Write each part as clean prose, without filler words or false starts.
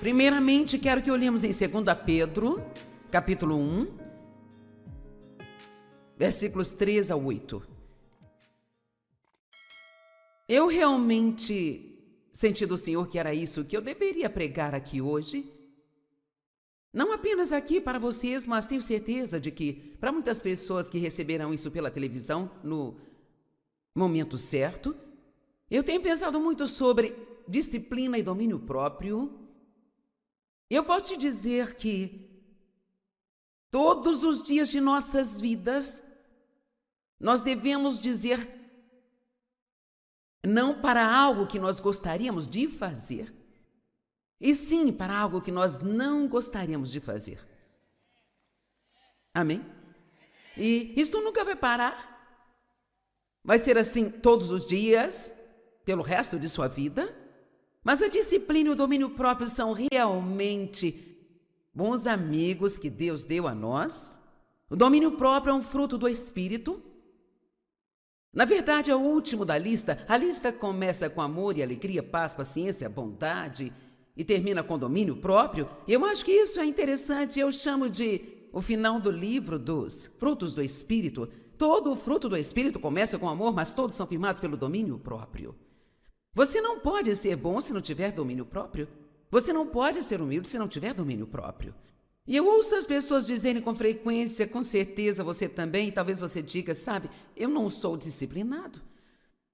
Primeiramente, quero que olhemos em 2 Pedro, capítulo 1, versículos 3 a 8. Eu realmente senti do Senhor que era isso que eu deveria pregar aqui hoje. Não apenas aqui para vocês, mas tenho certeza de que para muitas pessoas que receberão isso pela televisão no momento certo. Eu tenho pensado muito sobre disciplina e domínio próprio. Eu posso te dizer que todos os dias de nossas vidas nós devemos dizer não para algo que nós gostaríamos de fazer, e sim para algo que nós não gostaríamos de fazer. Amém? E isto nunca vai parar. Vai ser assim todos os dias, pelo resto de sua vida. Mas a disciplina e o domínio próprio são realmente bons amigos que Deus deu a nós. O domínio próprio é um fruto do Espírito. Na verdade, é o último da lista. A lista começa com amor e alegria, paz, paciência, bondade e termina com domínio próprio. Eu acho que isso é interessante. Eu chamo de o final do livro dos frutos do Espírito. Todo o fruto do Espírito começa com amor, mas todos são firmados pelo domínio próprio. Você não pode ser bom se não tiver domínio próprio. Você não pode ser humilde se não tiver domínio próprio. E eu ouço as pessoas dizerem com frequência, com certeza você também, e talvez você diga, sabe, eu não sou disciplinado.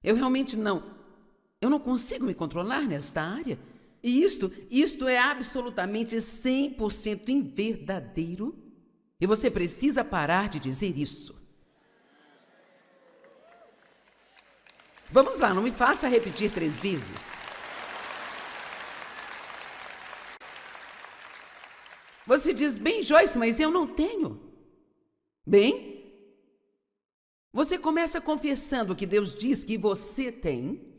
Eu realmente eu não consigo me controlar nesta área. E isto é absolutamente 100% inverdadeiro. E você precisa parar de dizer isso. Vamos lá, não me faça repetir 3 vezes. Você diz, bem, Joyce, mas eu não tenho. Bem, você começa confessando que Deus diz que você tem.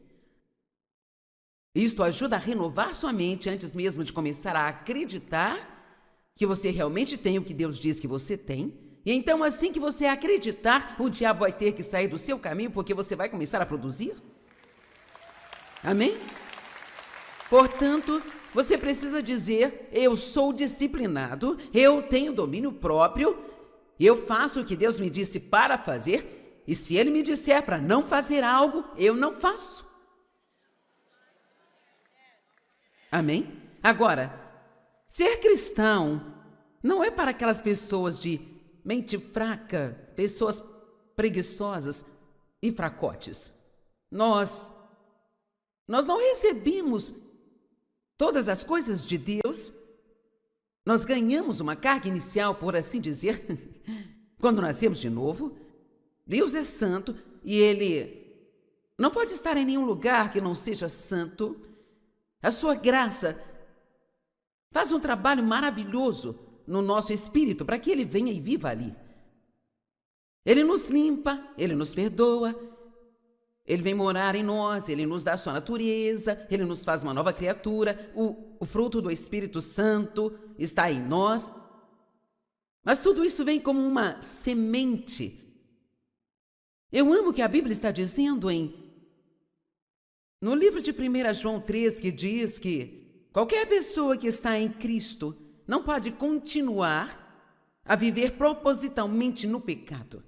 Isto ajuda a renovar sua mente antes mesmo de começar a acreditar que você realmente tem o que Deus diz que você tem. E então, assim que você acreditar, o diabo vai ter que sair do seu caminho porque você vai começar a produzir. Amém? Portanto, você precisa dizer, eu sou disciplinado, eu tenho domínio próprio, eu faço o que Deus me disse para fazer, e se Ele me disser para não fazer algo, eu não faço. Amém? Agora, ser cristão não é para aquelas pessoas de mente fraca, pessoas preguiçosas e fracotes. Nós não recebemos todas as coisas de Deus. Nós ganhamos uma carga inicial, por assim dizer, quando nascemos de novo. Deus é santo e Ele não pode estar em nenhum lugar que não seja santo. A sua graça faz um trabalho maravilhoso no nosso espírito para que Ele venha e viva ali. Ele nos limpa, Ele nos perdoa, Ele vem morar em nós, Ele nos dá a sua natureza, Ele nos faz uma nova criatura, o fruto do Espírito Santo está em nós. Mas tudo isso vem como uma semente. Eu amo o que a Bíblia está dizendo no livro de 1 João 3, que diz que qualquer pessoa que está em Cristo não pode continuar a viver propositalmente no pecado.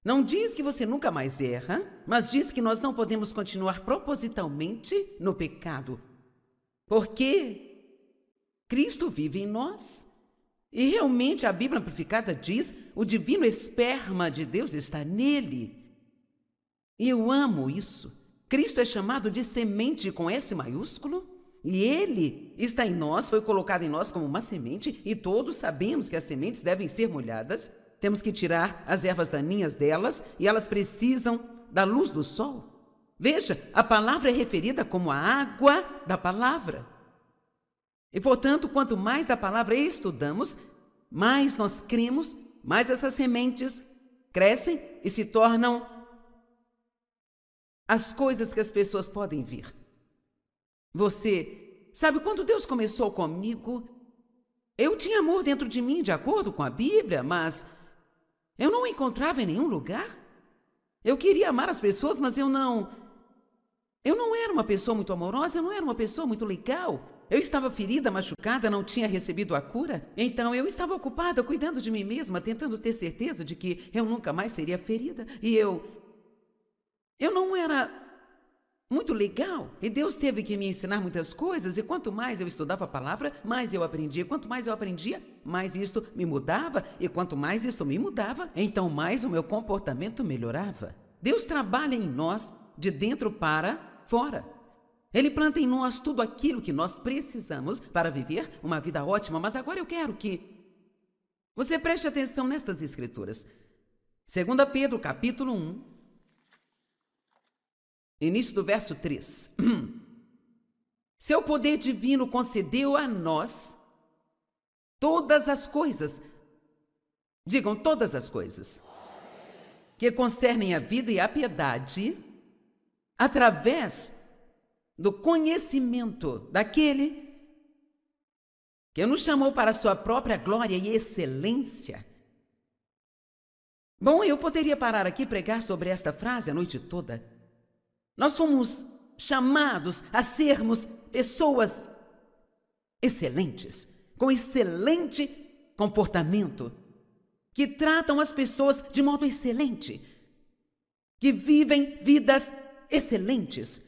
Não diz que você nunca mais erra, mas diz que nós não podemos continuar propositalmente no pecado, porque Cristo vive em nós. E realmente a Bíblia Amplificada diz, o divino esperma de Deus está nele. E eu amo isso. Cristo é chamado de semente com S maiúsculo, e Ele está em nós, foi colocado em nós como uma semente, e todos sabemos que as sementes devem ser molhadas. Temos que tirar as ervas daninhas delas, e elas precisam da luz do sol. Veja, a palavra é referida como a água da palavra. E, portanto, quanto mais da palavra estudamos, mais nós cremos, mais essas sementes crescem e se tornam as coisas que as pessoas podem ver. Você sabe, quando Deus começou comigo, eu tinha amor dentro de mim, de acordo com a Bíblia, mas eu não o encontrava em nenhum lugar. Eu queria amar as pessoas, mas eu não era uma pessoa muito amorosa, eu não era uma pessoa muito legal. Eu estava ferida, machucada, não tinha recebido a cura. Então eu estava ocupada cuidando de mim mesma, tentando ter certeza de que eu nunca mais seria ferida. E eu não era muito legal. E Deus teve que me ensinar muitas coisas. E quanto mais eu estudava a palavra, mais eu aprendia. Quanto mais eu aprendia, mais isto me mudava. E quanto mais isto me mudava, então mais o meu comportamento melhorava. Deus trabalha em nós de dentro para fora. Ele planta em nós tudo aquilo que nós precisamos para viver uma vida ótima. Mas agora eu quero que você preste atenção nestas escrituras. 2 Pedro, capítulo 1, início do verso 3. Seu poder divino concedeu a nós todas as coisas. Digam, todas as coisas que concernem a vida e a piedade, através do conhecimento daquele que nos chamou para a sua própria glória e excelência. Bom, eu poderia parar aqui e pregar sobre esta frase a noite toda. Nós fomos chamados a sermos pessoas excelentes, com excelente comportamento, que tratam as pessoas de modo excelente, que vivem vidas excelentes.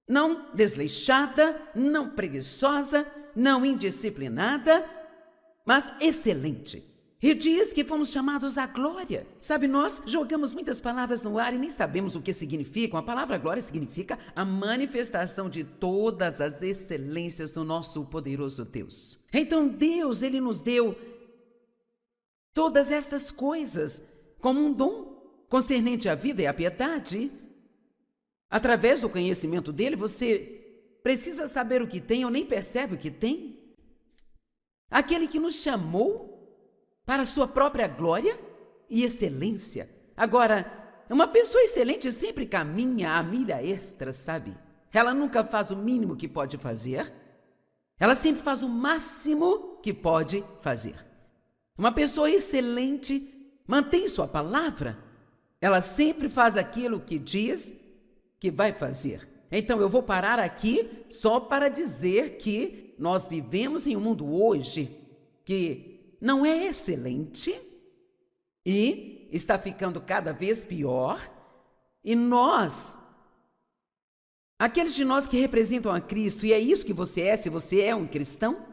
Não desleixada, não preguiçosa, não indisciplinada, mas excelente. E diz que fomos chamados à glória. Sabe, nós jogamos muitas palavras no ar e nem sabemos o que significam. A palavra glória significa a manifestação de todas as excelências do nosso poderoso Deus. Então Deus, Ele nos deu todas estas coisas como um dom concernente à vida e à piedade. Através do conhecimento dele, você precisa saber o que tem ou nem percebe o que tem. Aquele que nos chamou para a sua própria glória e excelência. Agora, uma pessoa excelente sempre caminha a milha extra, sabe? Ela nunca faz o mínimo que pode fazer. Ela sempre faz o máximo que pode fazer. Uma pessoa excelente mantém sua palavra. Ela sempre faz aquilo que diz que vai fazer. Então eu vou parar aqui só para dizer que nós vivemos em um mundo hoje que não é excelente e está ficando cada vez pior. E nós, aqueles de nós que representam a Cristo, e é isso que você é, se você é um cristão,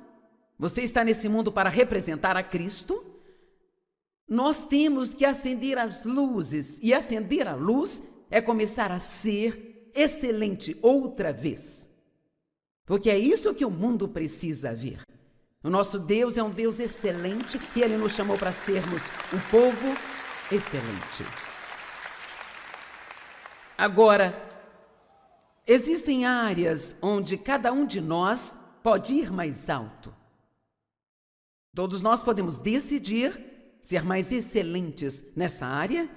você está nesse mundo para representar a Cristo, nós temos que acender as luzes, e acender a luz é começar a ser excelente outra vez. Porque é isso que o mundo precisa ver. O nosso Deus é um Deus excelente e Ele nos chamou para sermos um povo excelente. Agora, existem áreas onde cada um de nós pode ir mais alto. Todos nós podemos decidir ser mais excelentes nessa área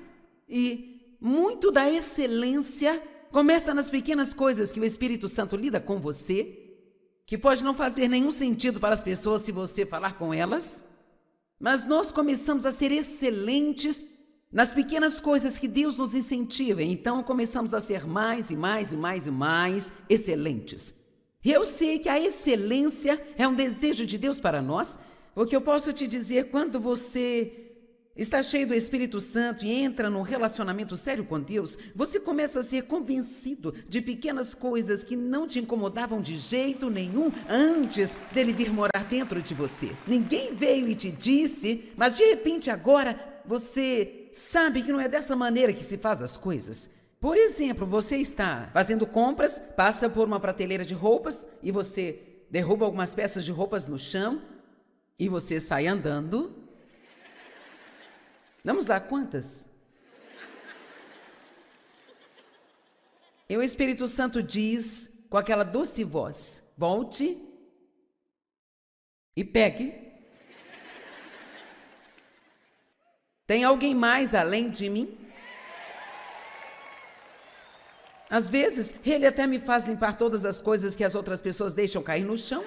e muito da excelência começa nas pequenas coisas que o Espírito Santo lida com você, que pode não fazer nenhum sentido para as pessoas se você falar com elas, mas nós começamos a ser excelentes nas pequenas coisas que Deus nos incentiva, então começamos a ser mais e mais e mais e mais excelentes. E eu sei que a excelência é um desejo de Deus para nós, porque eu posso te dizer, quando você está cheio do Espírito Santo e entra num relacionamento sério com Deus, você começa a ser convencido de pequenas coisas que não te incomodavam de jeito nenhum antes dele vir morar dentro de você. Ninguém veio e te disse, mas de repente agora você sabe que não é dessa maneira que se faz as coisas. Por exemplo, você está fazendo compras, passa por uma prateleira de roupas e você derruba algumas peças de roupas no chão e você sai andando. Vamos lá, quantas? E o Espírito Santo diz com aquela doce voz, volte e pegue. Tem alguém mais além de mim? Às vezes, ele até me faz limpar todas as coisas que as outras pessoas deixam cair no chão.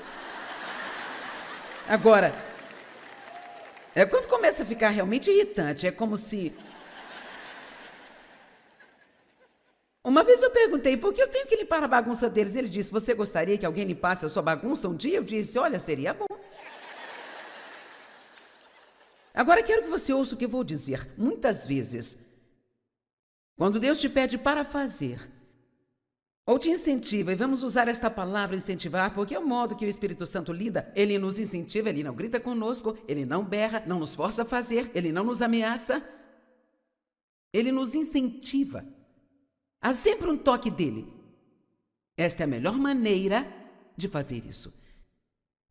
Agora, quando começa a ficar realmente irritante, é como se Uma vez eu perguntei, por que eu tenho que limpar a bagunça deles? Ele disse, você gostaria que alguém limpasse a sua bagunça um dia? Eu disse, olha, seria bom. Agora quero que você ouça o que eu vou dizer. Muitas vezes, quando Deus te pede para fazer, ou te incentiva, e vamos usar esta palavra incentivar, porque é o modo que o Espírito Santo lida. Ele nos incentiva, ele não grita conosco, ele não berra, não nos força a fazer, ele não nos ameaça. Ele nos incentiva. Há sempre um toque dele. Esta é a melhor maneira de fazer isso.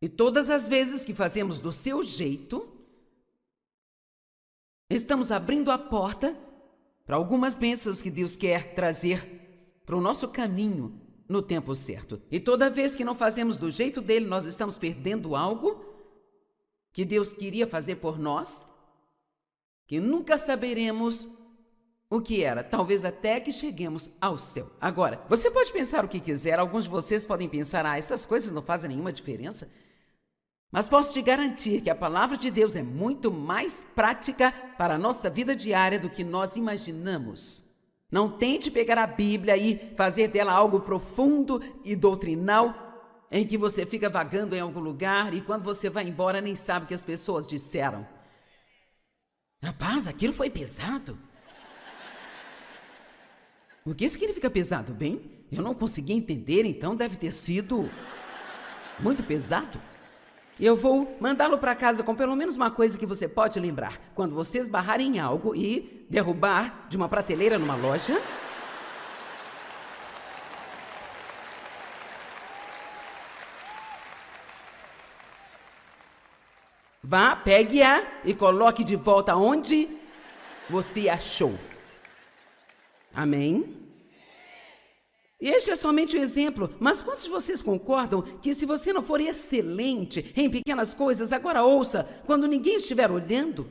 E todas as vezes que fazemos do seu jeito, estamos abrindo a porta para algumas bênçãos que Deus quer trazer para o nosso caminho no tempo certo. E toda vez que não fazemos do jeito dele, nós estamos perdendo algo que Deus queria fazer por nós, que nunca saberemos o que era, talvez até que cheguemos ao céu. Agora, você pode pensar o que quiser, alguns de vocês podem pensar, essas coisas não fazem nenhuma diferença. Mas posso te garantir que a palavra de Deus é muito mais prática para a nossa vida diária do que nós imaginamos. Não tente pegar a Bíblia e fazer dela algo profundo e doutrinal, em que você fica vagando em algum lugar e quando você vai embora nem sabe o que as pessoas disseram. Rapaz, aquilo foi pesado. O que significa pesado? Bem, eu não consegui entender, então deve ter sido muito pesado. Eu vou mandá-lo para casa com pelo menos uma coisa que você pode lembrar. Quando você esbarrar em algo e derrubar de uma prateleira numa loja, vá, pegue-a e coloque de volta onde você achou. Amém? Este é somente um exemplo, mas quantos de vocês concordam que se você não for excelente em pequenas coisas, agora ouça, quando ninguém estiver olhando?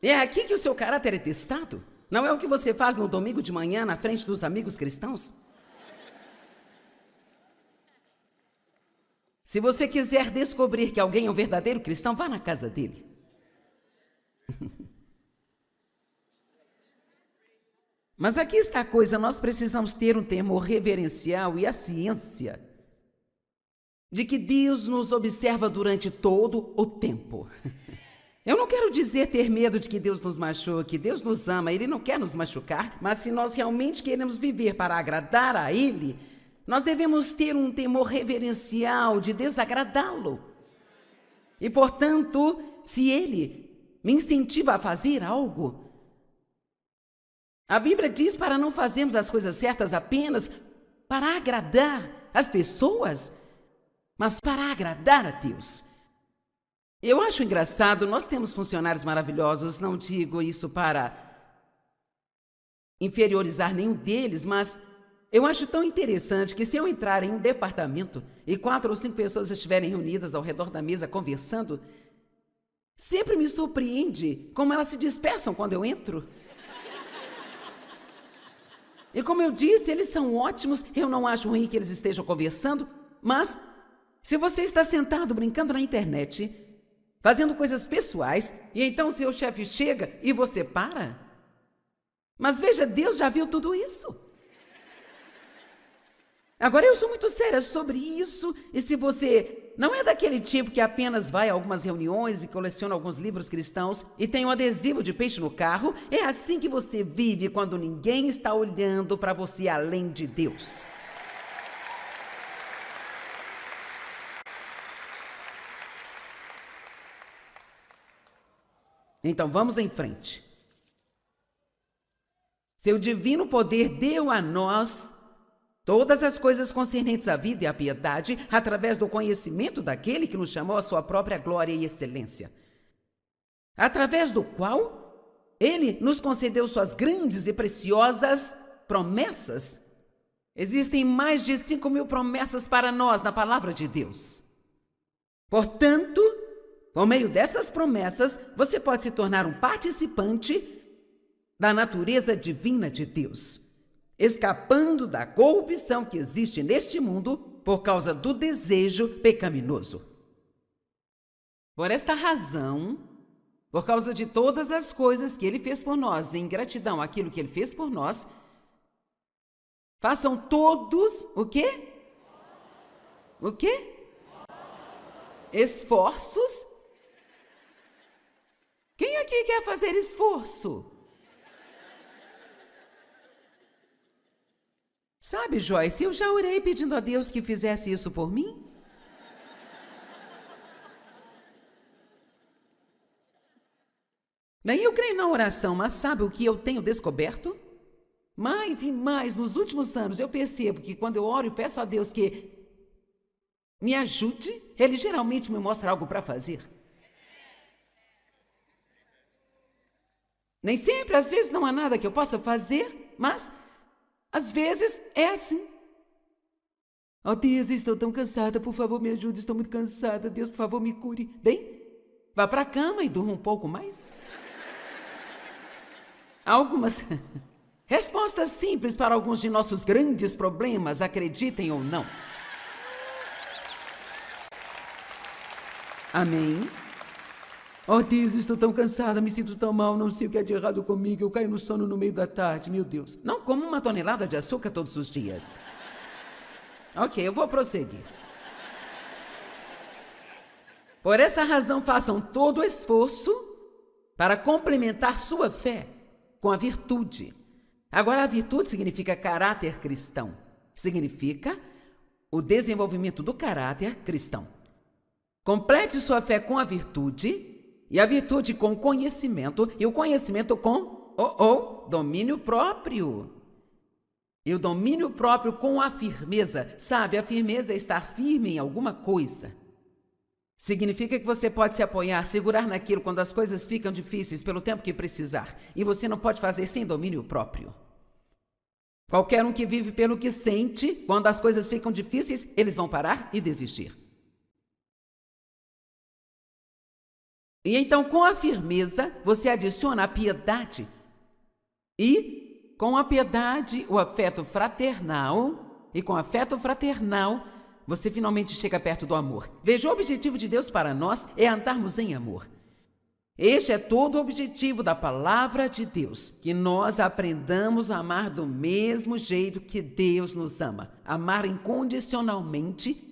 É aqui que o seu caráter é testado? Não é o que você faz no domingo de manhã na frente dos amigos cristãos? Se você quiser descobrir que alguém é um verdadeiro cristão, vá na casa dele. Mas aqui está a coisa, nós precisamos ter um temor reverencial e a ciência de que Deus nos observa durante todo o tempo. Eu não quero dizer ter medo de que Deus nos machuque, Deus nos ama, Ele não quer nos machucar, mas se nós realmente queremos viver para agradar a Ele, nós devemos ter um temor reverencial de desagradá-lo. E, portanto, se Ele me incentiva a fazer algo, a Bíblia diz para não fazermos as coisas certas apenas para agradar as pessoas, mas para agradar a Deus. Eu acho engraçado, nós temos funcionários maravilhosos, não digo isso para inferiorizar nenhum deles, mas eu acho tão interessante que se eu entrar em um departamento e 4 ou 5 pessoas estiverem reunidas ao redor da mesa conversando, sempre me surpreende como elas se dispersam quando eu entro. E como eu disse, eles são ótimos, eu não acho ruim que eles estejam conversando, mas se você está sentado brincando na internet, fazendo coisas pessoais, e então seu chefe chega e você para? Mas veja, Deus já viu tudo isso. Agora eu sou muito séria sobre isso, e se você não é daquele tipo que apenas vai a algumas reuniões e coleciona alguns livros cristãos e tem um adesivo de peixe no carro, é assim que você vive quando ninguém está olhando para você além de Deus. Então vamos em frente. Seu divino poder deu a nós todas as coisas concernentes à vida e à piedade, através do conhecimento daquele que nos chamou à sua própria glória e excelência, através do qual ele nos concedeu suas grandes e preciosas promessas. Existem mais de 5.000 promessas para nós na palavra de Deus. Portanto, por meio dessas promessas, você pode se tornar um participante da natureza divina de Deus, escapando da corrupção que existe neste mundo por causa do desejo pecaminoso. Por esta razão, Por causa de todas as coisas que Ele fez por nós, em gratidão àquilo que Ele fez por nós, façam todos o quê? O quê? Esforços? Quem aqui quer fazer esforço? Sabe, Joyce, eu já orei pedindo a Deus que fizesse isso por mim. Nem eu creio na oração, mas sabe o que eu tenho descoberto? Mais e mais, nos últimos anos, eu percebo que quando eu oro e peço a Deus que me ajude, Ele geralmente me mostra algo para fazer. Nem sempre, às vezes não há nada que eu possa fazer, mas às vezes é assim. Oh Deus, estou tão cansada, por favor me ajude, estou muito cansada, Deus, por favor me cure. Bem, vá para a cama e durma um pouco mais. Algumas respostas simples para alguns de nossos grandes problemas, acreditem ou não. Amém? Oh Deus, estou tão cansada, me sinto tão mal, não sei o que é de errado comigo, eu caio no sono no meio da tarde, meu Deus. Não como uma tonelada de açúcar todos os dias. Ok, eu vou prosseguir. Por essa razão, façam todo o esforço para complementar sua fé com a virtude. Agora, a virtude significa caráter cristão. Significa o desenvolvimento do caráter cristão. Complete sua fé com a virtude, e a virtude com conhecimento, e o conhecimento com domínio próprio. E o domínio próprio com a firmeza. Sabe, a firmeza é estar firme em alguma coisa. Significa que você pode se apoiar, segurar naquilo quando as coisas ficam difíceis pelo tempo que precisar. E você não pode fazer sem domínio próprio. Qualquer um que vive pelo que sente, quando as coisas ficam difíceis, eles vão parar e desistir. E então, com a firmeza, você adiciona a piedade. E, com a piedade, o afeto fraternal. E com o afeto fraternal, você finalmente chega perto do amor. Veja, o objetivo de Deus para nós é andarmos em amor. Este é todo o objetivo da palavra de Deus, que nós aprendamos a amar do mesmo jeito que Deus nos ama. Amar incondicionalmente.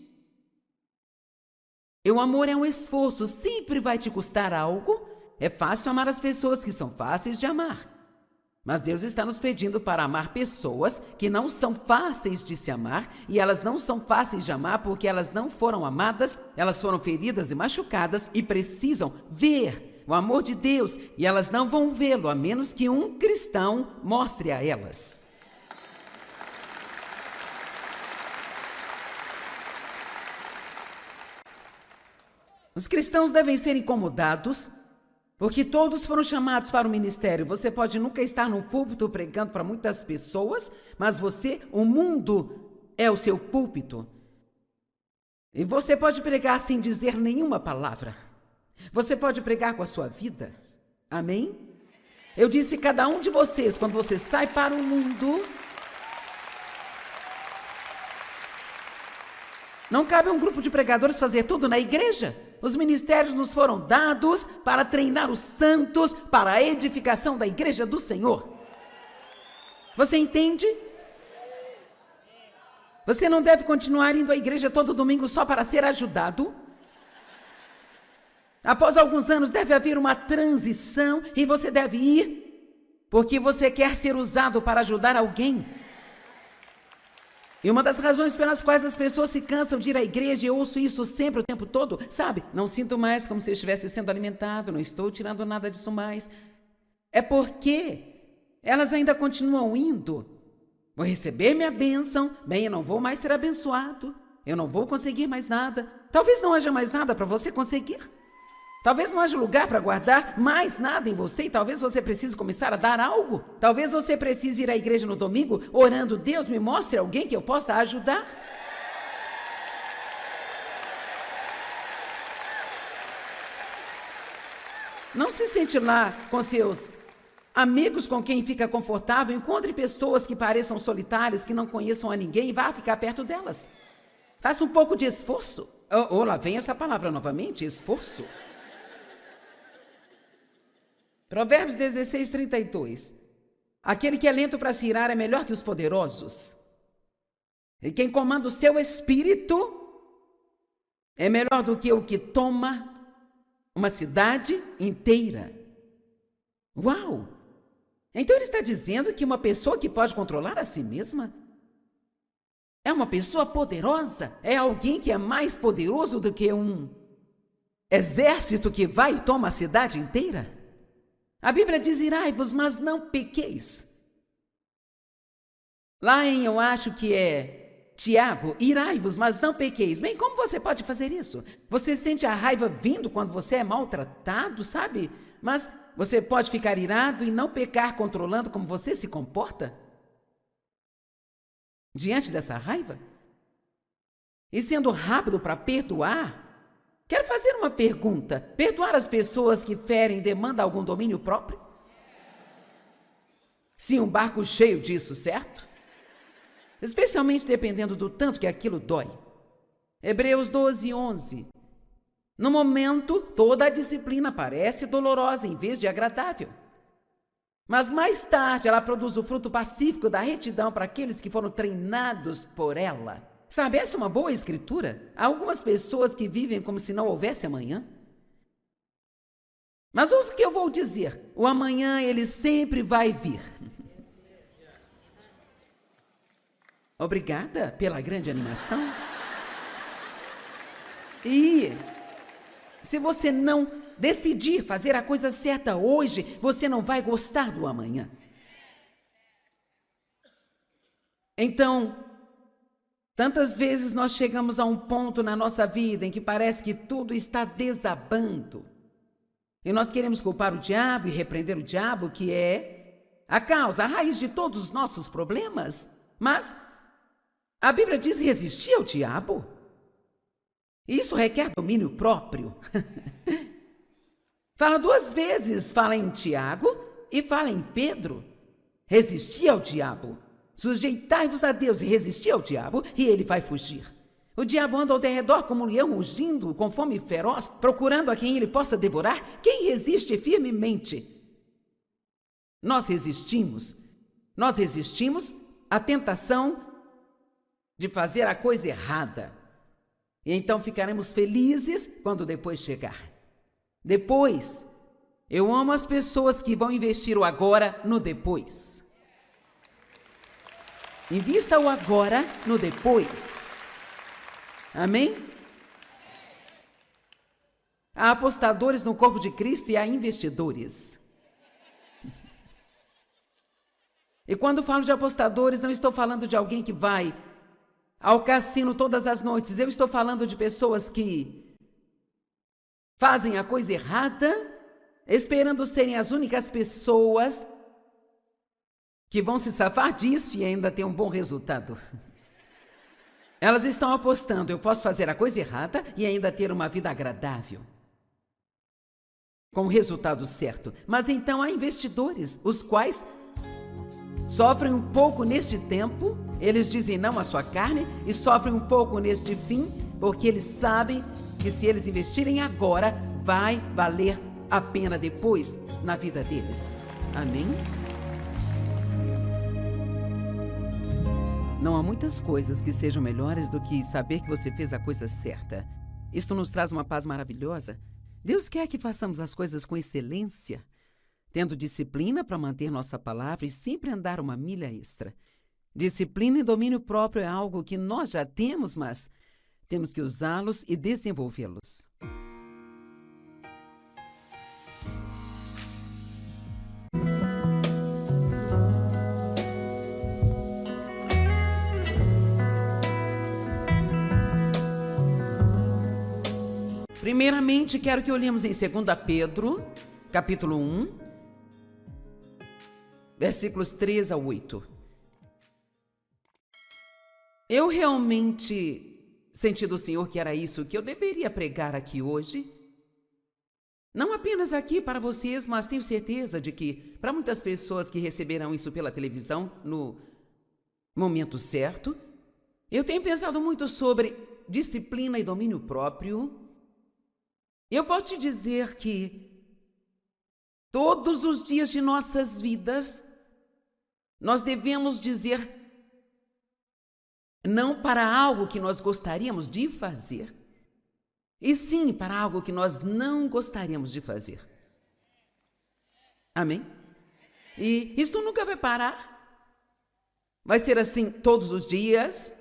E o amor é um esforço, sempre vai te custar algo. É fácil amar as pessoas que são fáceis de amar. Mas Deus está nos pedindo para amar pessoas que não são fáceis de se amar, e elas não são fáceis de amar porque elas não foram amadas, elas foram feridas e machucadas e precisam ver o amor de Deus, e elas não vão vê-lo a menos que um cristão mostre a elas. Os cristãos devem ser incomodados, porque todos foram chamados para o ministério. Você pode nunca estar no púlpito pregando para muitas pessoas, mas o mundo é o seu púlpito. E você pode pregar sem dizer nenhuma palavra. Você pode pregar com a sua vida. Amém? Eu disse, cada um de vocês, quando você sai para o mundo, não cabe a um grupo de pregadores fazer tudo na igreja. Os ministérios nos foram dados para treinar os santos para a edificação da igreja do Senhor. Você entende? Você não deve continuar indo à igreja todo domingo só para ser ajudado. Após alguns anos deve haver uma transição e você deve ir porque você quer ser usado para ajudar alguém. E uma das razões pelas quais as pessoas se cansam de ir à igreja, eu ouço isso sempre, o tempo todo, sabe? Não sinto mais como se eu estivesse sendo alimentado, não estou tirando nada disso mais. É porque elas ainda continuam indo. Vou receber minha bênção, bem, eu não vou mais ser abençoado, eu não vou conseguir mais nada. Talvez não haja mais nada para você conseguir. Talvez não haja lugar para guardar mais nada em você e talvez você precise começar a dar algo. Talvez você precise ir à igreja no domingo orando, Deus me mostre alguém que eu possa ajudar. Não se sente lá com seus amigos com quem fica confortável. Encontre pessoas que pareçam solitárias, que não conheçam a ninguém e vá ficar perto delas. Faça um pouco de esforço. Lá vem essa palavra novamente, esforço. Provérbios 16, 32. Aquele que é lento para se irar é melhor que os poderosos. E quem comanda o seu espírito é melhor do que o que toma uma cidade inteira. Uau! Então ele está dizendo que uma pessoa que pode controlar a si mesma é uma pessoa poderosa, é alguém que é mais poderoso do que um exército que vai e toma a cidade inteira. A Bíblia diz: irai-vos, mas não pequeis. Lá eu acho que é Tiago, irai-vos, mas não pequeis. Bem, como você pode fazer isso? Você sente a raiva vindo quando você é maltratado, sabe? Mas você pode ficar irado e não pecar controlando como você se comporta diante dessa raiva? E sendo rápido para perdoar? Quero fazer uma pergunta. Perdoar as pessoas que ferem demanda algum domínio próprio? Sim, um barco cheio disso, certo? Especialmente dependendo do tanto que aquilo dói. Hebreus 12, 11. No momento, toda a disciplina parece dolorosa em vez de agradável. Mas mais tarde ela produz o fruto pacífico da retidão para aqueles que foram treinados por ela. Sabe, essa é uma boa escritura. Há algumas pessoas que vivem como se não houvesse amanhã. Mas ouça o que eu vou dizer. O amanhã, ele sempre vai vir. Obrigada pela grande animação. E se você não decidir fazer a coisa certa hoje, você não vai gostar do amanhã. Então, tantas vezes nós chegamos a um ponto na nossa vida em que parece que tudo está desabando. E nós queremos culpar o diabo e repreender o diabo, que é a causa, a raiz de todos os nossos problemas. Mas a Bíblia diz resistir ao diabo. Isso requer domínio próprio. Fala duas vezes, fala em Tiago e fala em Pedro. Resistir ao diabo. Sujeitai-vos a Deus e resistir ao diabo, e ele vai fugir. O diabo anda ao derredor como um leão rugindo, com fome feroz, procurando a quem ele possa devorar. Quem resiste firmemente? Nós resistimos à tentação de fazer a coisa errada. E então ficaremos felizes quando depois chegar. Depois, eu amo as pessoas que vão investir o agora no depois. Invista o agora no depois. Amém? Há apostadores no corpo de Cristo e há investidores. E quando falo de apostadores, não estou falando de alguém que vai ao cassino todas as noites. Eu estou falando de pessoas que fazem a coisa errada, esperando serem as únicas pessoas que vão se safar disso e ainda ter um bom resultado. Elas estão apostando, eu posso fazer a coisa errada e ainda ter uma vida agradável, com o resultado certo. Mas então há investidores, os quais sofrem um pouco neste tempo, eles dizem não à sua carne, e sofrem um pouco neste fim, porque eles sabem que se eles investirem agora, vai valer a pena depois na vida deles. Amém? Não há muitas coisas que sejam melhores do que saber que você fez a coisa certa. Isto nos traz uma paz maravilhosa. Deus quer que façamos as coisas com excelência, tendo disciplina para manter nossa palavra e sempre andar uma milha extra. Disciplina e domínio próprio é algo que nós já temos, mas temos que usá-los e desenvolvê-los. Primeiramente, quero que olhemos em 2 Pedro, capítulo 1, versículos 3 a 8. Eu realmente senti do Senhor que era isso que eu deveria pregar aqui hoje. Não apenas aqui para vocês, mas tenho certeza de que para muitas pessoas que receberão isso pela televisão no momento certo. Eu tenho pensado muito sobre disciplina e domínio próprio. Eu posso te dizer que Todos os dias de nossas vidas, nós devemos dizer não para algo que nós gostaríamos de fazer, e sim para algo que nós não gostaríamos de fazer. Amém? E isto nunca vai parar. Vai ser assim todos os dias,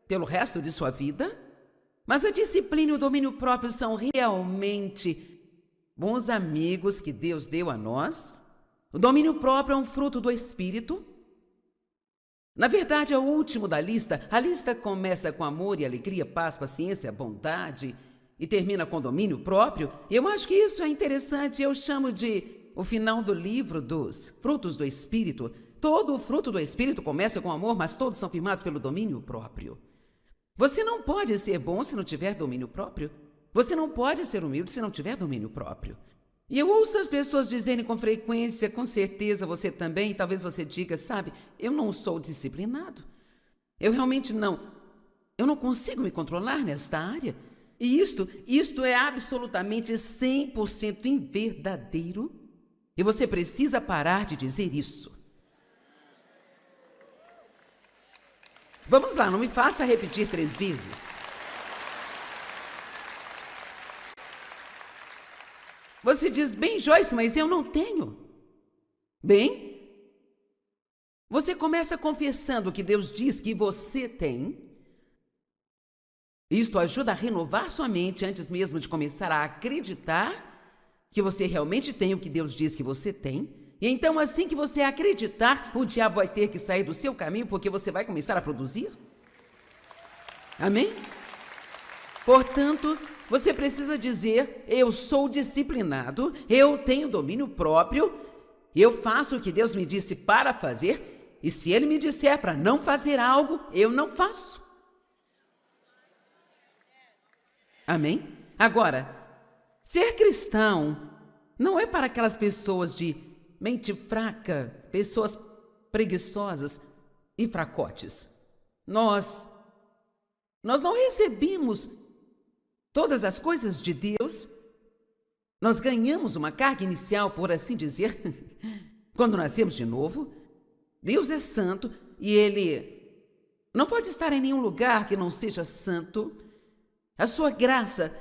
pelo resto de sua vida. Mas a disciplina e o domínio próprio são realmente bons amigos que Deus deu a nós. O domínio próprio é um fruto do Espírito. Na verdade, é o último da lista. A lista começa com amor e alegria, paz, paciência, bondade e termina com domínio próprio. E eu acho que isso é interessante. Eu chamo de o final do livro dos frutos do Espírito. Todo o fruto do Espírito começa com amor, mas todos são firmados pelo domínio próprio. Você não pode ser bom se não tiver domínio próprio. Você não pode ser humilde se não tiver domínio próprio. E eu ouço as pessoas dizerem com frequência, com certeza você também, e talvez você diga, sabe, eu não sou disciplinado. Eu realmente eu não consigo me controlar nesta área. E isto é absolutamente 100% inverdadeiro. E você precisa parar de dizer isso. Vamos lá, não me faça repetir 3 vezes. Você diz, bem, Joyce, mas eu não tenho. Bem, você começa confessando que Deus diz que você tem. Isto ajuda a renovar sua mente antes mesmo de começar a acreditar que você realmente tem o que Deus diz que você tem. E então, assim que você acreditar, o diabo vai ter que sair do seu caminho, porque você vai começar a produzir. Amém? Portanto, você precisa dizer, eu sou disciplinado, eu tenho domínio próprio, eu faço o que Deus me disse para fazer, e se Ele me disser para não fazer algo, eu não faço. Amém? Agora, ser cristão não é para aquelas pessoas de mente fraca, pessoas preguiçosas e fracotes. Nós não recebemos todas as coisas de Deus. Nós ganhamos uma carga inicial, por assim dizer, quando nascemos de novo. Deus é santo e Ele não pode estar em nenhum lugar que não seja santo. A sua graça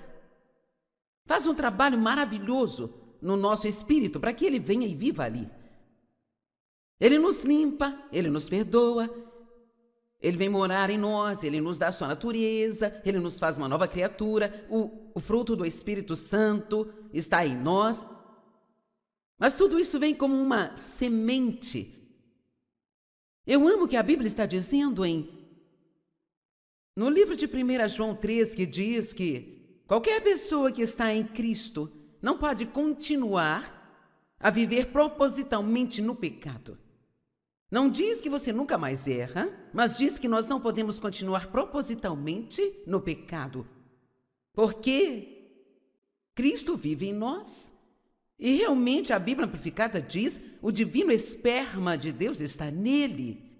faz um trabalho maravilhoso no nosso espírito para que Ele venha e viva ali. Ele nos limpa, Ele nos perdoa, Ele vem morar em nós, Ele nos dá a sua natureza, Ele nos faz uma nova criatura, o fruto do Espírito Santo está em nós. Mas tudo isso vem como uma semente. Eu amo o que a Bíblia está dizendo no livro de 1 João 3, que diz que qualquer pessoa que está em Cristo não pode continuar a viver propositalmente no pecado. Não diz que você nunca mais erra, mas diz que nós não podemos continuar propositalmente no pecado, porque Cristo vive em nós. E realmente a Bíblia Amplificada diz, o divino esperma de Deus está nele.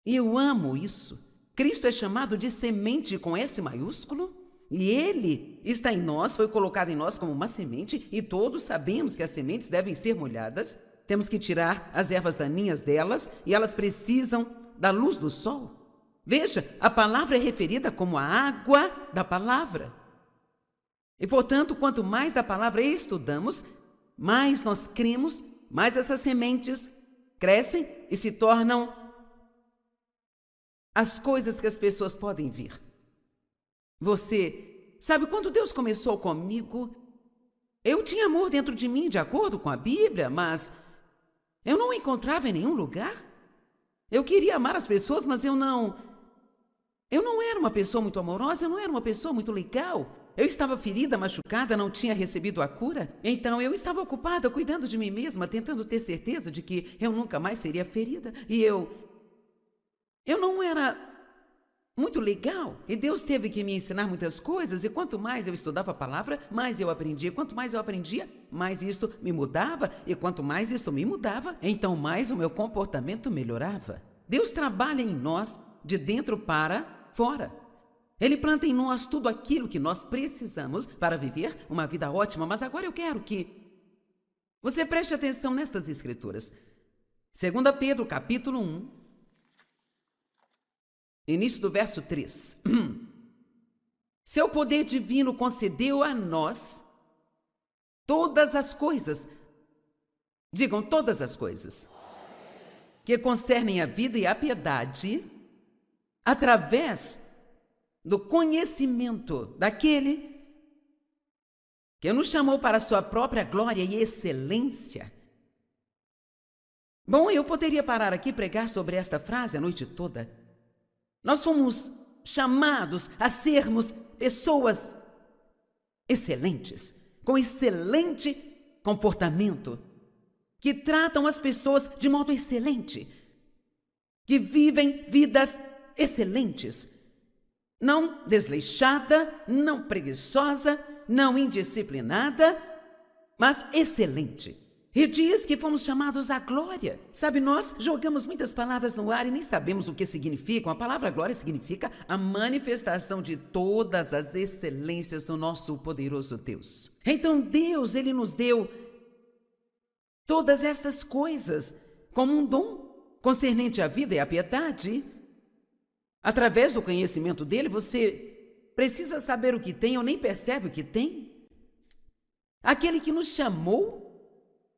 E eu amo isso. Cristo é chamado de semente com S maiúsculo, e Ele está em nós, foi colocado em nós como uma semente, e todos sabemos que as sementes devem ser molhadas. Temos que tirar as ervas daninhas delas, e elas precisam da luz do sol. Veja, a palavra é referida como a água da palavra. E, portanto, quanto mais da palavra estudamos, mais nós cremos, mais essas sementes crescem e se tornam as coisas que as pessoas podem ver. Você sabe, quando Deus começou comigo, eu tinha amor dentro de mim, de acordo com a Bíblia, mas eu não o encontrava em nenhum lugar. Eu queria amar as pessoas, mas eu não era uma pessoa muito amorosa, eu não era uma pessoa muito legal. Eu estava ferida, machucada, não tinha recebido a cura, então eu estava ocupada cuidando de mim mesma, tentando ter certeza de que eu nunca mais seria ferida. E eu não era muito legal. E Deus teve que me ensinar muitas coisas, e quanto mais eu estudava a palavra, mais eu aprendia. Quanto mais eu aprendia, mais isto me mudava, e quanto mais isto me mudava, então mais o meu comportamento melhorava. Deus trabalha em nós de dentro para fora. Ele planta em nós tudo aquilo que nós precisamos para viver uma vida ótima. Mas agora eu quero que Você preste atenção nestas escrituras. 2 Pedro, capítulo 1, início do verso 3. Seu poder divino concedeu a nós todas as coisas, digam todas as coisas, que concernem a vida e a piedade, através do conhecimento daquele que nos chamou para a sua própria glória e excelência. Bom, eu poderia parar aqui e pregar sobre esta frase a noite toda. Nós fomos chamados a sermos pessoas excelentes, com excelente comportamento, que tratam as pessoas de modo excelente, que vivem vidas excelentes, não desleixada, não preguiçosa, não indisciplinada, mas excelente. E diz que fomos chamados à glória. Sabe, nós jogamos muitas palavras no ar e nem sabemos o que significam. A palavra glória significa a manifestação de todas as excelências do nosso poderoso Deus. Então Deus, Ele nos deu todas estas coisas como um dom concernente à vida e à piedade. Através do conhecimento dele, você precisa saber o que tem ou nem percebe o que tem. Aquele que nos chamou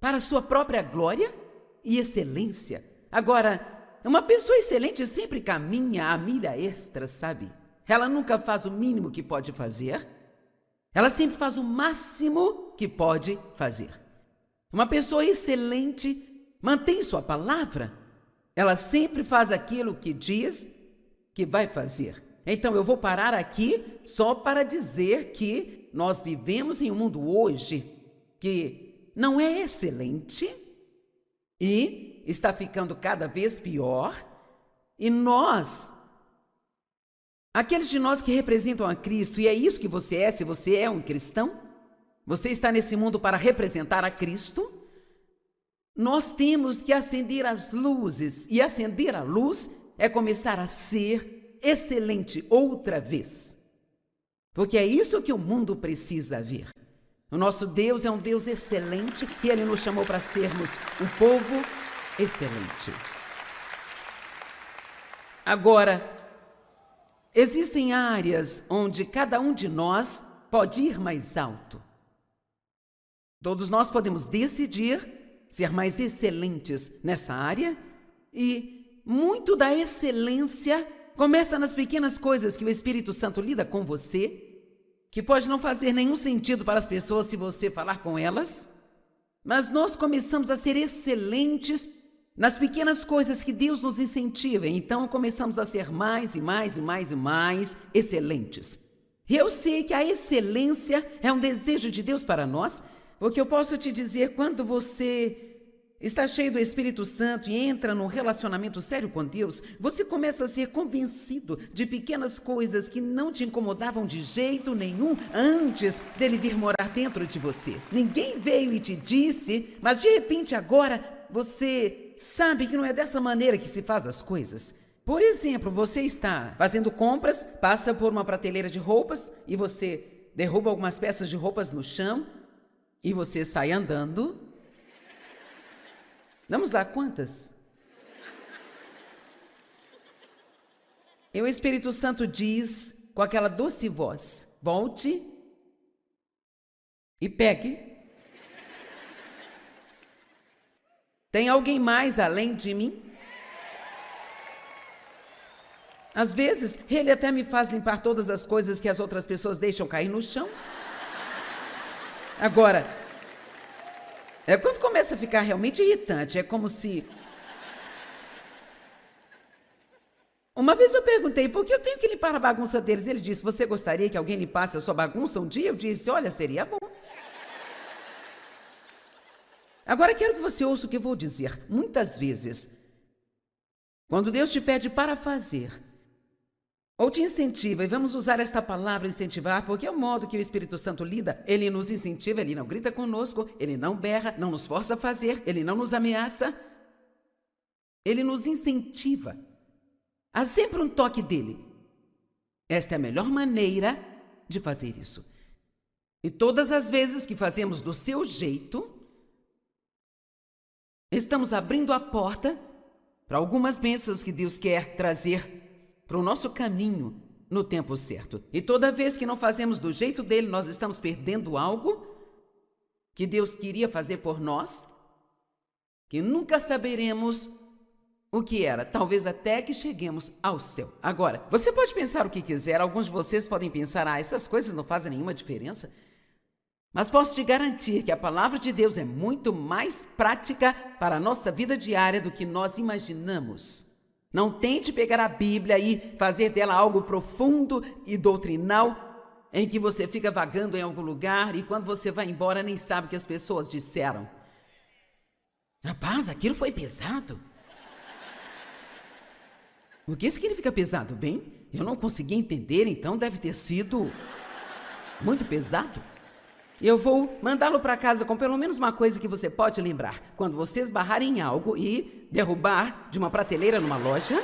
para a sua própria glória e excelência. Agora, uma pessoa excelente sempre caminha a milha extra, sabe? Ela nunca faz o mínimo que pode fazer. Ela sempre faz o máximo que pode fazer. Uma pessoa excelente mantém sua palavra. Ela sempre faz aquilo que diz que vai fazer. Então eu vou parar aqui só para dizer que nós vivemos em um mundo hoje que não é excelente e está ficando cada vez pior. E nós, aqueles de nós que representam a Cristo, e é isso que você é, se você é um cristão, você está nesse mundo para representar a Cristo, nós temos que acender as luzes, e acender a luz é começar a ser excelente outra vez, porque é isso que o mundo precisa ver. O nosso Deus é um Deus excelente e Ele nos chamou para sermos um povo excelente. Agora, existem áreas onde cada um de nós pode ir mais alto. Todos nós podemos decidir ser mais excelentes nessa área e muito da excelência começa nas pequenas coisas que o Espírito Santo lida com você, que pode não fazer nenhum sentido para as pessoas se você falar com elas, mas nós começamos a ser excelentes nas pequenas coisas que Deus nos incentiva, então começamos a ser mais e mais e mais e mais excelentes. E eu sei que a excelência é um desejo de Deus para nós, porque eu posso te dizer, quando você está cheio do Espírito Santo e entra num relacionamento sério com Deus, você começa a ser convencido de pequenas coisas que não te incomodavam de jeito nenhum antes dele vir morar dentro de você. Ninguém veio e te disse, mas de repente agora você sabe que não é dessa maneira que se faz as coisas. Por exemplo, você está fazendo compras, passa por uma prateleira de roupas e você derruba algumas peças de roupas no chão e você sai andando. Vamos lá, quantas? E o Espírito Santo diz com aquela doce voz, volte e pegue. Tem alguém mais além de mim? Às vezes, ele até me faz limpar todas as coisas que as outras pessoas deixam cair no chão. Agora, quando começa a ficar realmente irritante, é como se... Uma vez eu perguntei, por que eu tenho que limpar a bagunça deles? Ele disse, você gostaria que alguém limpasse a sua bagunça um dia? Eu disse, olha, seria bom. Agora quero que você ouça o que eu vou dizer. Muitas vezes, quando Deus te pede para fazer, ou te incentiva, e vamos usar esta palavra incentivar, porque é o modo que o Espírito Santo lida. Ele nos incentiva, ele não grita conosco, ele não berra, não nos força a fazer, ele não nos ameaça. Ele nos incentiva. Há sempre um toque dele. Esta é a melhor maneira de fazer isso. E todas as vezes que fazemos do seu jeito, estamos abrindo a porta para algumas bênçãos que Deus quer trazer para o nosso caminho no tempo certo. E toda vez que não fazemos do jeito dele, nós estamos perdendo algo que Deus queria fazer por nós, que nunca saberemos o que era, talvez até que cheguemos ao céu. Agora, você pode pensar o que quiser, alguns de vocês podem pensar, essas coisas não fazem nenhuma diferença. Mas posso te garantir que a palavra de Deus é muito mais prática para a nossa vida diária do que nós imaginamos. Não tente pegar a Bíblia e fazer dela algo profundo e doutrinal, em que você fica vagando em algum lugar e quando você vai embora nem sabe o que as pessoas disseram. Rapaz, aquilo foi pesado. O que significa pesado? Bem, eu não consegui entender, então deve ter sido muito pesado. Eu vou mandá-lo para casa com pelo menos uma coisa que você pode lembrar. Quando você esbarrar em algo e derrubar de uma prateleira numa loja,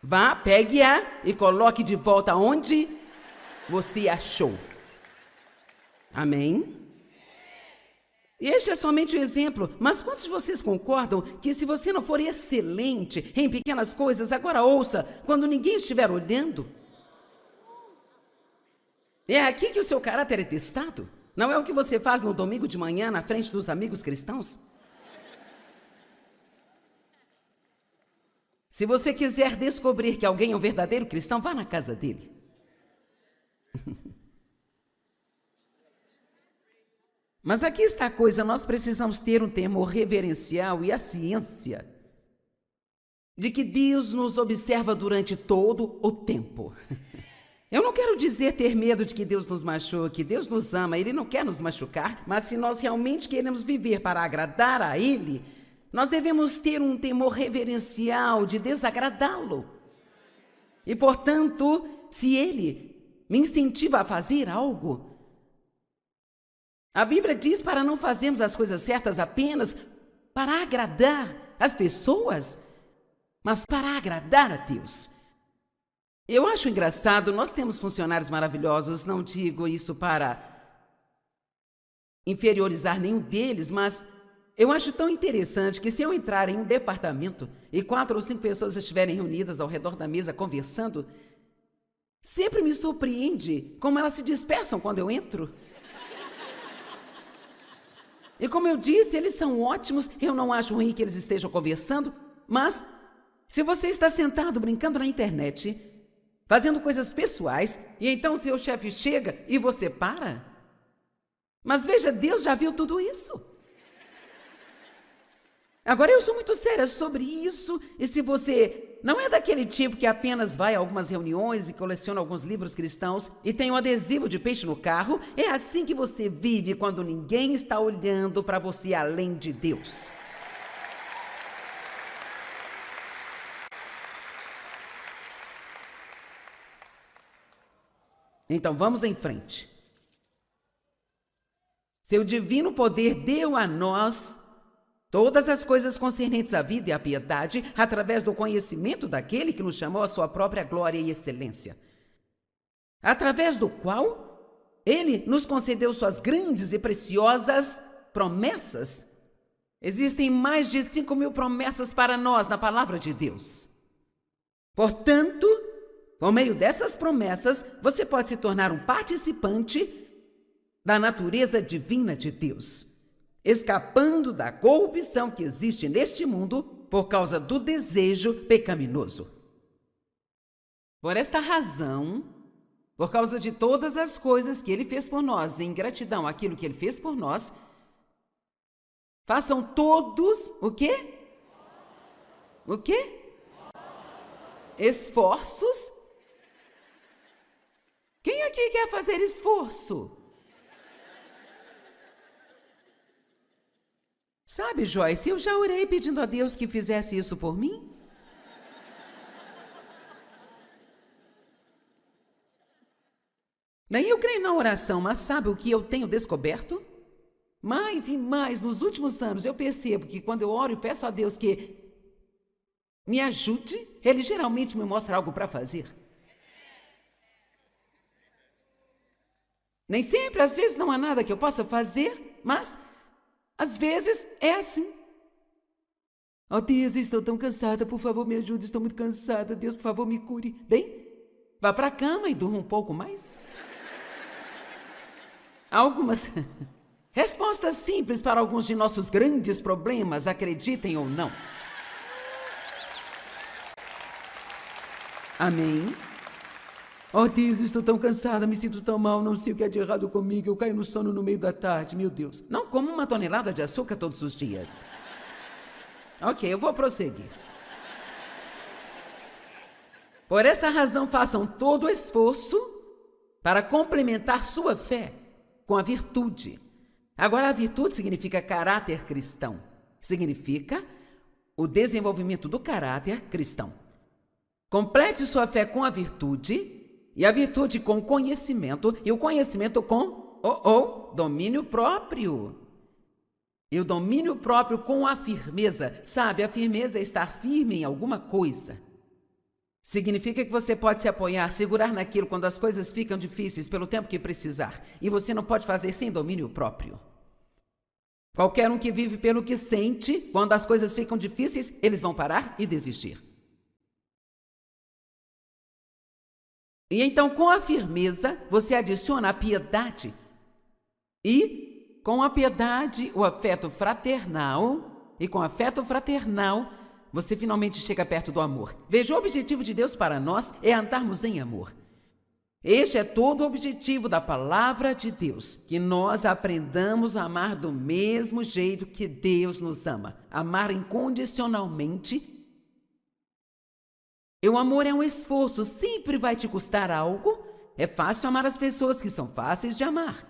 vá, pegue-a e coloque de volta onde você achou. Amém? E este é somente um exemplo, mas quantos de vocês concordam que se você não for excelente em pequenas coisas, agora ouça, quando ninguém estiver olhando, é aqui que o seu caráter é testado? Não é o que você faz no domingo de manhã na frente dos amigos cristãos? Se você quiser descobrir que alguém é um verdadeiro cristão, vá na casa dele. Mas aqui está a coisa, nós precisamos ter um temor reverencial e a ciência de que Deus nos observa durante todo o tempo. Eu não quero dizer ter medo de que Deus nos machuque, Deus nos ama, Ele não quer nos machucar, mas se nós realmente queremos viver para agradar a Ele, nós devemos ter um temor reverencial de desagradá-lo. E, portanto, se Ele me incentiva a fazer algo, a Bíblia diz para não fazermos as coisas certas apenas para agradar as pessoas, mas para agradar a Deus. Eu acho engraçado, nós temos funcionários maravilhosos, não digo isso para inferiorizar nenhum deles, mas eu acho tão interessante que se eu entrar em um departamento e 4 ou 5 pessoas estiverem reunidas ao redor da mesa conversando, sempre me surpreende como elas se dispersam quando eu entro. E como eu disse, eles são ótimos, eu não acho ruim que eles estejam conversando, mas se você está sentado brincando na internet, fazendo coisas pessoais, e então seu chefe chega e você para? Mas veja, Deus já viu tudo isso. Agora eu sou muito séria sobre isso, e se você não é daquele tipo que apenas vai a algumas reuniões e coleciona alguns livros cristãos e tem um adesivo de peixe no carro, é assim que você vive quando ninguém está olhando para você além de Deus. Então vamos em frente. Seu divino poder deu a nós todas as coisas concernentes à vida e à piedade, através do conhecimento daquele que nos chamou à sua própria glória e excelência, através do qual ele nos concedeu suas grandes e preciosas promessas. Existem mais de 5.000 promessas para nós na palavra de Deus. Portanto, por meio dessas promessas, você pode se tornar um participante da natureza divina de Deus, escapando da corrupção que existe neste mundo por causa do desejo pecaminoso. Por esta razão, por causa de todas as coisas que Ele fez por nós, em gratidão àquilo que Ele fez por nós, façam todos o quê? O quê? Esforços? Quem aqui quer fazer esforço? Sabe, Joyce, eu já orei pedindo a Deus que fizesse isso por mim. Bem, eu creio na oração, mas sabe o que eu tenho descoberto? Mais e mais, nos últimos anos, eu percebo que quando eu oro e peço a Deus que me ajude, Ele geralmente me mostra algo para fazer. Nem sempre, às vezes não há nada que eu possa fazer, mas às vezes é assim. Oh Deus, estou tão cansada, por favor me ajude, estou muito cansada, Deus, por favor me cure. Bem, vá para a cama e durma um pouco mais. Há algumas respostas simples para alguns de nossos grandes problemas, acreditem ou não. Amém? Oh Deus, estou tão cansada, me sinto tão mal, não sei o que é de errado comigo, eu caio no sono no meio da tarde, meu Deus. Não como 1 tonelada de açúcar todos os dias. Ok, eu vou prosseguir. Por essa razão, façam todo o esforço para complementar sua fé com a virtude. Agora, a virtude significa caráter cristão. Significa o desenvolvimento do caráter cristão. Complete sua fé com a virtude, e a virtude com o conhecimento, e o conhecimento com o domínio próprio. E o domínio próprio com a firmeza. Sabe, a firmeza é estar firme em alguma coisa. Significa que você pode se apoiar, segurar naquilo quando as coisas ficam difíceis pelo tempo que precisar. E você não pode fazer sem domínio próprio. Qualquer um que vive pelo que sente, quando as coisas ficam difíceis, eles vão parar e desistir. E então, com a firmeza, você adiciona a piedade. E com a piedade, o afeto fraternal. E com o afeto fraternal, você finalmente chega perto do amor. Veja, o objetivo de Deus para nós é andarmos em amor. Este é todo o objetivo da palavra de Deus, que nós aprendamos a amar do mesmo jeito que Deus nos ama, amar incondicionalmente. E o amor é um esforço, sempre vai te custar algo. É fácil amar as pessoas que são fáceis de amar.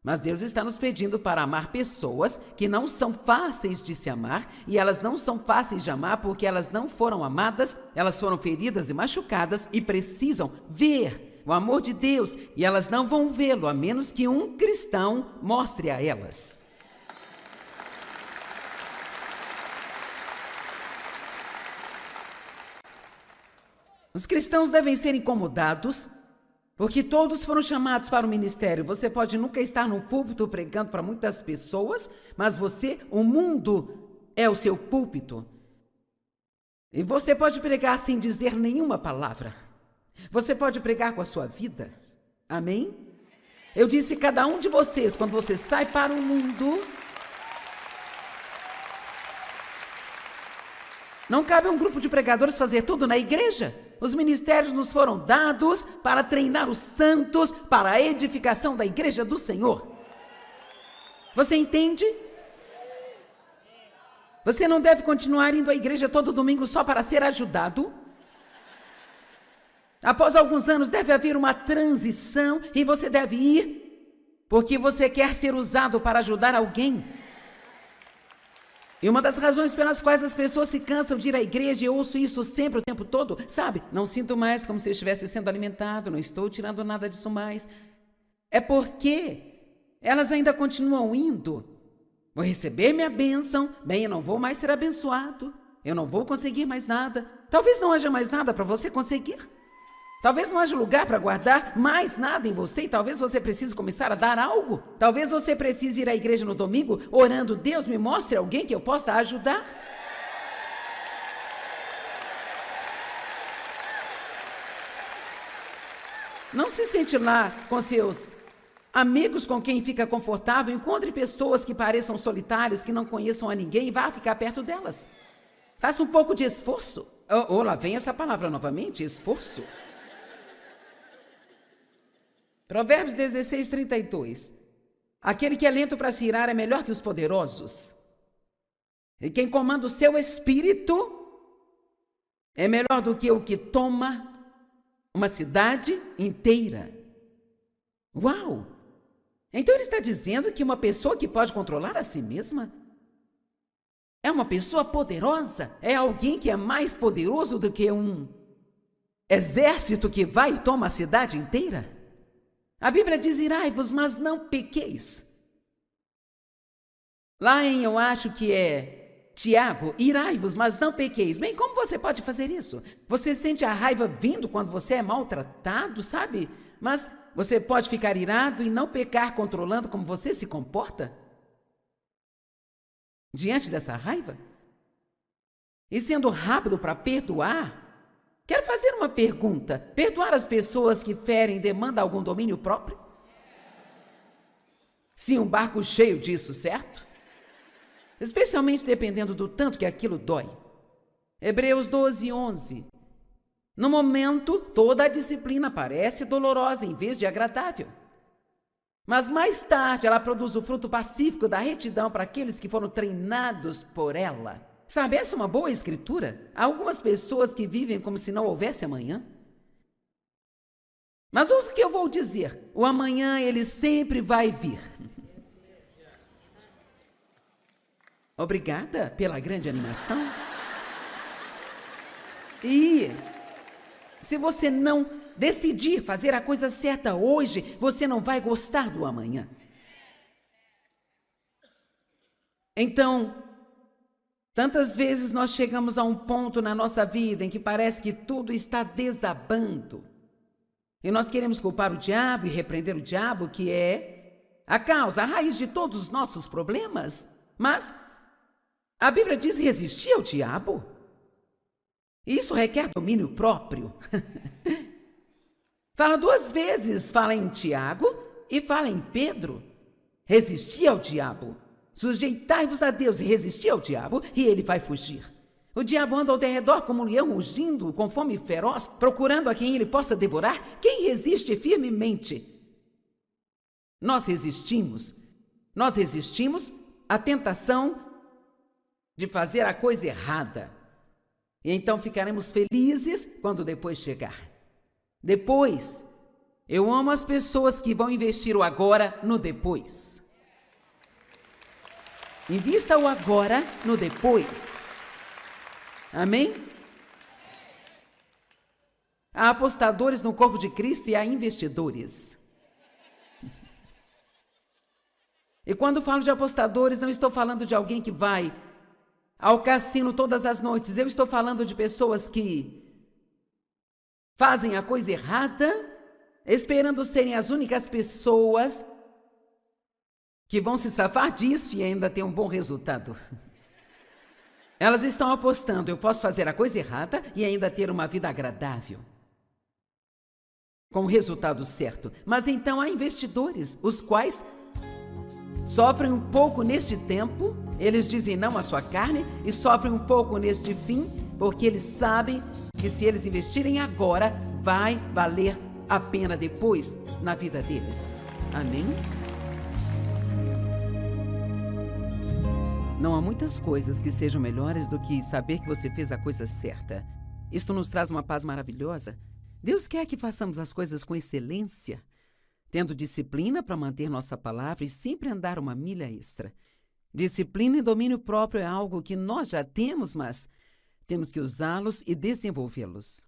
Mas Deus está nos pedindo para amar pessoas que não são fáceis de se amar, e elas não são fáceis de amar porque elas não foram amadas, elas foram feridas e machucadas e precisam ver o amor de Deus, e elas não vão vê-lo a menos que um cristão mostre a elas. Os cristãos devem ser incomodados, porque todos foram chamados para o ministério. Você pode nunca estar no púlpito pregando para muitas pessoas, mas o mundo é o seu púlpito. E você pode pregar sem dizer nenhuma palavra. Você pode pregar com a sua vida. Amém? Eu disse, cada um de vocês, quando você sai para o mundo, não cabe a um grupo de pregadores fazer tudo na igreja. Os ministérios nos foram dados para treinar os santos para a edificação da igreja do Senhor. Você entende? Você não deve continuar indo à igreja todo domingo só para ser ajudado. Após alguns anos deve haver uma transição e você deve ir porque você quer ser usado para ajudar alguém. E uma das razões pelas quais as pessoas se cansam de ir à igreja, e eu ouço isso sempre, o tempo todo, sabe? Não sinto mais como se eu estivesse sendo alimentado, não estou tirando nada disso mais. É porque elas ainda continuam indo. Vou receber minha bênção, bem, eu não vou mais ser abençoado, eu não vou conseguir mais nada. Talvez não haja mais nada para você conseguir. Talvez não haja lugar para guardar mais nada em você e talvez você precise começar a dar algo. Talvez você precise ir à igreja no domingo orando, Deus me mostre alguém que eu possa ajudar. Não se sente lá com seus amigos com quem fica confortável. Encontre pessoas que pareçam solitárias, que não conheçam a ninguém e vá ficar perto delas. Faça um pouco de esforço. Lá vem essa palavra novamente, esforço. Provérbios 16, 32. Aquele que é lento para se irar é melhor que os poderosos. E quem comanda o seu espírito é melhor do que o que toma uma cidade inteira. Uau! Então ele está dizendo que uma pessoa que pode controlar a si mesma é uma pessoa poderosa, é alguém que é mais poderoso do que um exército que vai e toma a cidade inteira. A Bíblia diz, irai-vos, mas não pequeis. Lá em, eu acho que é Tiago, irai-vos, mas não pequeis. Bem, como você pode fazer isso? Você sente a raiva vindo quando você é maltratado, sabe? Mas você pode ficar irado e não pecar controlando como você se comporta? Diante dessa raiva? E sendo rápido para perdoar? Quero fazer uma pergunta. Perdoar as pessoas que ferem demanda algum domínio próprio? Sim, um barco cheio disso, certo? Especialmente dependendo do tanto que aquilo dói. Hebreus 12, 11. No momento, toda a disciplina parece dolorosa em vez de agradável. Mas mais tarde ela produz o fruto pacífico da retidão para aqueles que foram treinados por ela. Sabe, essa é uma boa escritura. Há algumas pessoas que vivem como se não houvesse amanhã. Mas ouça o que eu vou dizer. O amanhã, ele sempre vai vir. Obrigada pela grande animação. E se você não decidir fazer a coisa certa hoje, você não vai gostar do amanhã. Então, tantas vezes nós chegamos a um ponto na nossa vida em que parece que tudo está desabando. E nós queremos culpar o diabo e repreender o diabo, que é a causa, a raiz de todos os nossos problemas. Mas a Bíblia diz resistir ao diabo. Isso requer domínio próprio. Fala duas vezes, fala em Tiago e fala em Pedro. Resistir ao diabo. Sujeitai-vos a Deus e resistir ao diabo, e ele vai fugir. O diabo anda ao derredor como um leão rugindo, com fome feroz, procurando a quem ele possa devorar. Quem resiste firmemente? Nós resistimos à tentação de fazer a coisa errada. E então ficaremos felizes quando depois chegar. Depois, eu amo as pessoas que vão investir o agora no depois. Invista o agora no depois. Amém? Há apostadores no corpo de Cristo e há investidores. E quando falo de apostadores, não estou falando de alguém que vai ao cassino todas as noites. Eu estou falando de pessoas que fazem a coisa errada, esperando serem as únicas pessoas que vão se safar disso e ainda ter um bom resultado. Elas estão apostando, eu posso fazer a coisa errada e ainda ter uma vida agradável, com o resultado certo. Mas então há investidores, os quais sofrem um pouco neste tempo, eles dizem não à sua carne, e sofrem um pouco neste fim, porque eles sabem que se eles investirem agora, vai valer a pena depois na vida deles. Amém? Não há muitas coisas que sejam melhores do que saber que você fez a coisa certa. Isto nos traz uma paz maravilhosa. Deus quer que façamos as coisas com excelência, tendo disciplina para manter nossa palavra e sempre andar uma milha extra. Disciplina e domínio próprio é algo que nós já temos, mas temos que usá-los e desenvolvê-los.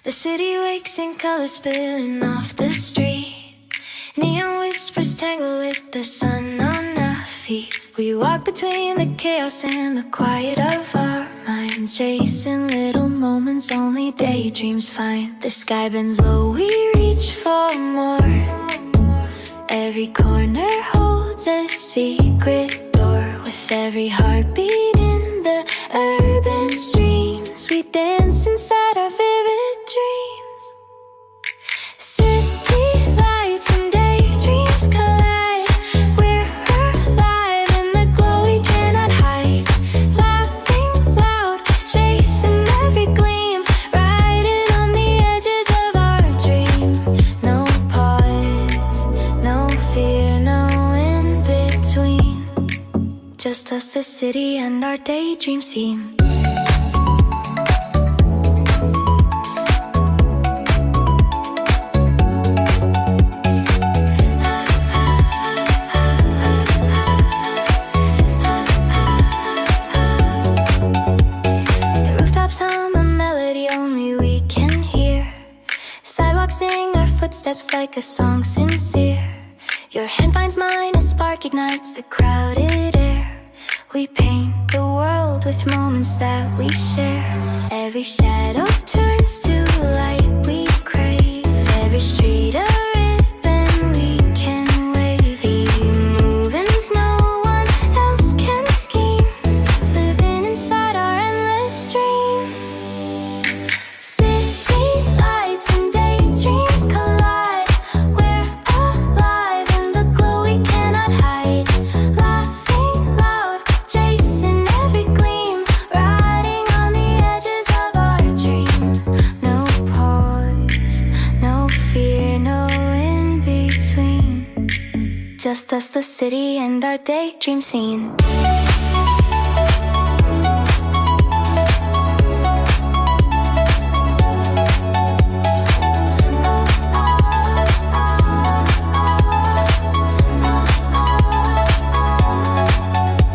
The city wakes in colors spilling off the street. Neon whispers tangle with the sun on our feet. We walk between the chaos and the quiet of our minds, chasing little moments only daydreams find. The sky bends low, we reach for more. Every corner holds a secret door. With every heartbeat in the urban streams, we dance inside our vivid dreams. City lights and daydreams collide. We're alive in the glow we cannot hide. Laughing loud, chasing every gleam, riding on the edges of our dream. No pause, no fear, no in between. Just us, the city, and our daydream scene. The rooftops hum a melody only we can hear. Sidewalks sing our footsteps like a song sincere. Your hand finds mine, a spark ignites the crowded air. We paint the world with moments that we share. Every shadow turns to light we crave. Every street a ribbon we can wave. Moving no one else can scheme. Living inside our endless dream. City lights and daydreams collide. We're alive in the glow we cannot hide. Laughing loud, chasing every gleam, riding on the edges of our dream. No pause, no fear, no in between. Just us, the city, and our daydream scene.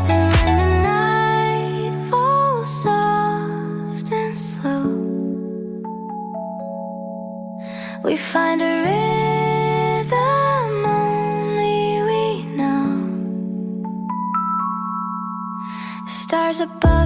And when the night falls soft and slow, we find a rhythm only we know. Stars above